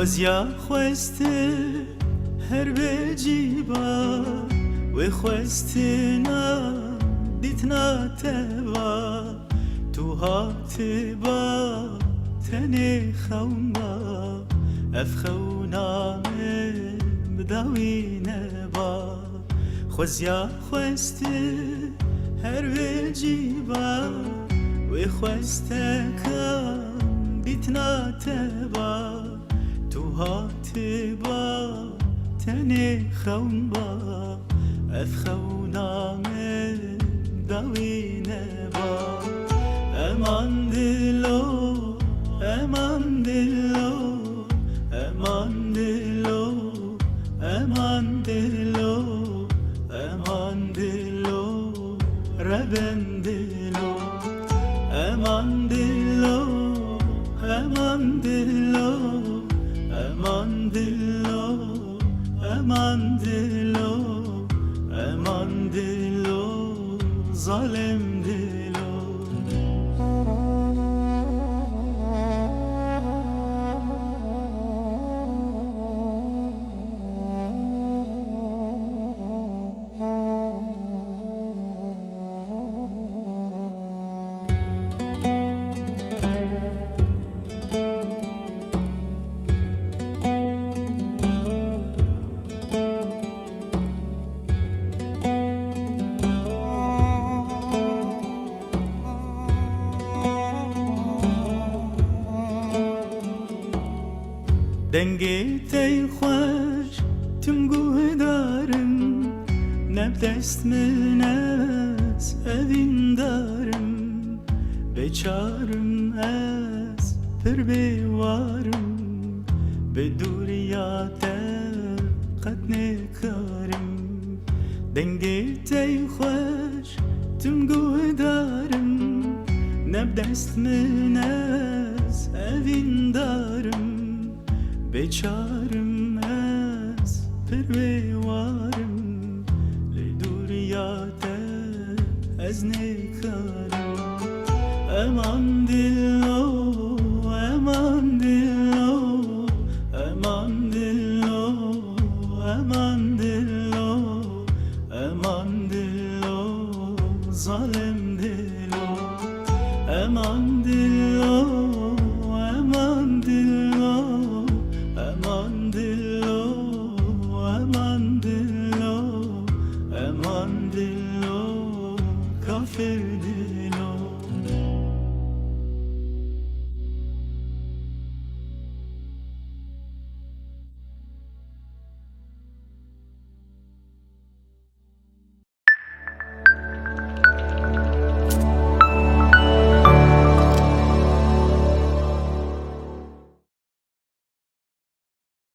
خوزیا خواسته هر بجیبا و خواستنا دیتنا تبا تو هاتی با تنی خونبا اف خونامه بداوی نبا خوزیا خواسته هر بجیبا و خواستکم دیتنا تبا تو هاتی با تنی خونبا اف خونامه بداوی نبا امان دلو امان دلو امان دلو امان دلو امان دلو ربن دلو امان دلو امان دلو امان دلو امان دلو امان دلو ظالم دلو دنگی تی خوش تم گوه دارم نبدست من از اوین دارم بچارم از پر بیوارم به دوریات قد نکارم دنگی تی خوش تم گوه دارم نبدست من از اوین دارم beçarım ez pervevarım Liduriyate ez nekarım Eman dillo, eman dillo Eman dillo, eman dillo Eman dillo, zalim dillo Eman dillo, eman dillo Eman dillo, eman dillo, eman dillo, kafir dillo